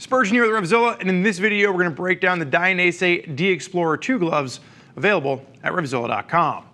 Spurgeon here with RevZilla, and in this video we're going to break down the Dainese D-Explorer 2 gloves available at RevZilla.com.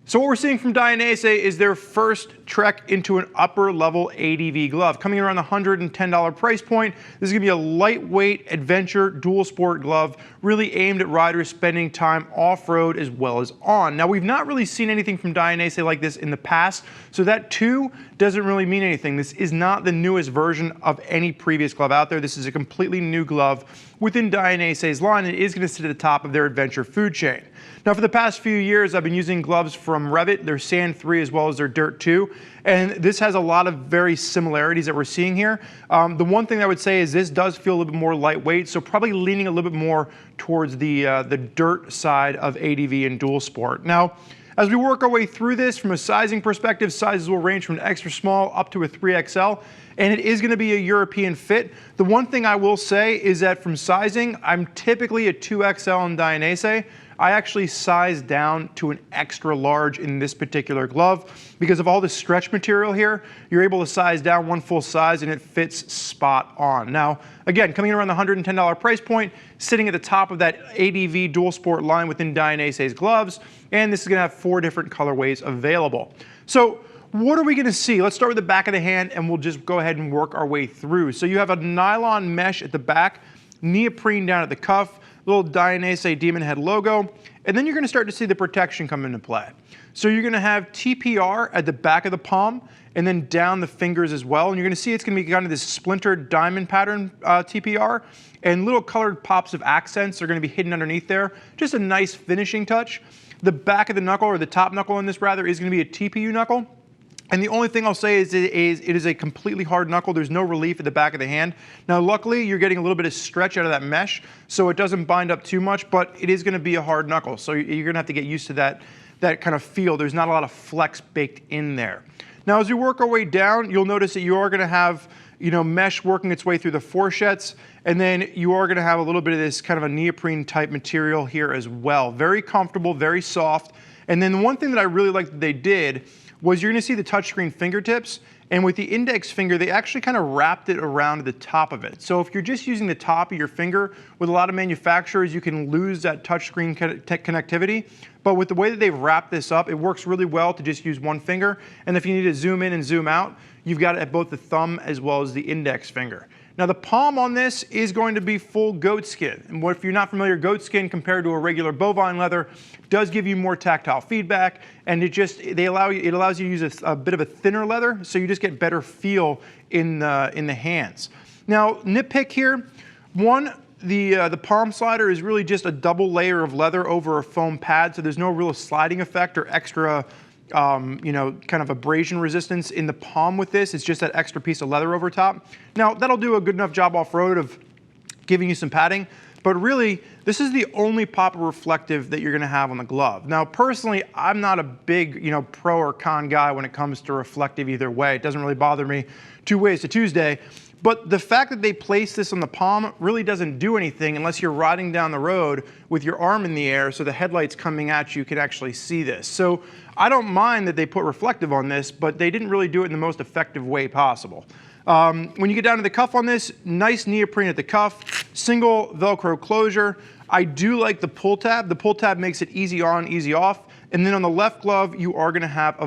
So what we're seeing from Dainese is their first trek into an upper level ADV glove, coming in around the $110 price point. This is going to be a lightweight adventure dual sport glove, really aimed at riders spending time off-road as well as on. Now we've not really seen anything from Dainese like this in the past, so that too doesn't really mean anything. This is not the newest version of any previous glove out there. This is a completely new glove within Dainese's line. It is going to sit at the top of their adventure food chain. Now for the past few years I've been using gloves from RevZilla, their Sand 3 as well as their Dirt 2, and this has a lot of very similarities that we're seeing here. The one thing I would say is this does feel a little bit more lightweight, so probably leaning a little bit more towards the dirt side of ADV and dual sport. Now, as we work our way through this, from a sizing perspective, sizes will range from an extra small up to a 3XL, and it is going to be a European fit. The one thing I will say is that from sizing, I'm typically a 2XL in Dainese. I actually sized down to an extra large in this particular glove because of all the stretch material here. You're able to size down one full size and it fits spot on. Now, again, coming in around the $110 price point, sitting at the top of that ADV dual sport line within Dainese's gloves, and this is going to have 4 different colorways available. So what are we going to see? Let's start with the back of the hand and we'll just go ahead and work our way through. So you have a nylon mesh at the back, neoprene down at the cuff, little Dainese Demon Head logo, and then you're going to start to see the protection come into play. So you're going to have TPR at the back of the palm and then down the fingers as well, and you're going to see it's going to be kind of this splintered diamond pattern TPR, and little colored pops of accents are going to be hidden underneath there. Just a nice finishing touch. The back of the knuckle, or the top knuckle in this rather, is going to be a TPU knuckle. And the only thing I'll say is it is a completely hard knuckle. There's no relief at the back of the hand. Now luckily you're getting a little bit of stretch out of that mesh, so it doesn't bind up too much, but it is going to be a hard knuckle. So you're going to have to get used to that kind of feel. There's not a lot of flex baked in there. Now as we work our way down, you'll notice that you are going to have mesh working its way through the fourchettes, and then you are going to have a little bit of this kind of a neoprene type material here as well. Very comfortable, very soft. And then the one thing that I really liked that they did was you're going to see the touchscreen fingertips, and with the index finger they actually kind of wrapped it around the top of it. So if you're just using the top of your finger, with a lot of manufacturers you can lose that touchscreen connectivity, but with the way that they've wrapped this up, it works really well to just use one finger, and if you need to zoom in and zoom out, you've got it at both the thumb as well as the index finger. Now the palm on this is going to be full goatskin, and if you're not familiar, goatskin compared to a regular bovine leather does give you more tactile feedback, and it allows you to use a bit of a thinner leather, so you just get better feel in the hands. Now nitpick here, one, the palm slider is really just a double layer of leather over a foam pad, so there's no real sliding effect or extra kind of abrasion resistance in the palm with this. It's just that extra piece of leather over top. Now that'll do a good enough job off-road of giving you some padding, but really this is the only pop of reflective that you're going to have on the glove. Now personally, I'm not a big pro or con guy when it comes to reflective either way. It doesn't really bother me two ways to Tuesday. But the fact that they place this on the palm really doesn't do anything unless you're riding down the road with your arm in the air so the headlights coming at you can actually see this. So I don't mind that they put reflective on this, but they didn't really do it in the most effective way possible. When you get down to the cuff on this, nice neoprene at the cuff, single Velcro closure. I do like the pull tab. The pull tab makes it easy on, easy off. And then on the left glove, you are going to have a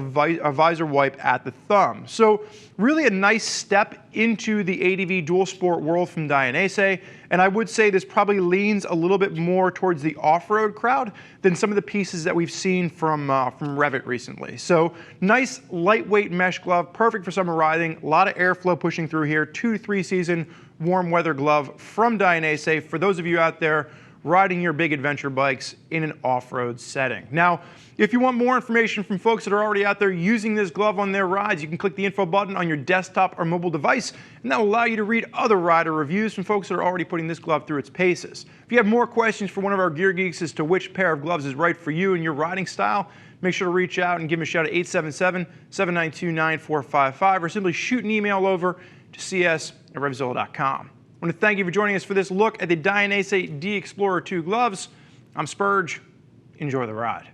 visor wipe at the thumb. So really a nice step into the ADV dual sport world from Dainese. And I would say this probably leans a little bit more towards the off-road crowd than some of the pieces that we've seen from RevZilla recently. So nice lightweight mesh glove, perfect for summer riding. A lot of airflow pushing through here. 2 to 3 season warm weather glove from Dainese for those of you out there riding your big adventure bikes in an off-road setting. Now, if you want more information from folks that are already out there using this glove on their rides, you can click the info button on your desktop or mobile device, and that will allow you to read other rider reviews from folks that are already putting this glove through its paces. If you have more questions for one of our gear geeks as to which pair of gloves is right for you and your riding style, make sure to reach out and give them a shout at 877-792-9455, or simply shoot an email over to cs@RevZilla.com. I want to thank you for joining us for this look at the Dainese D-Explorer 2 gloves. I'm Spurge. Enjoy the ride.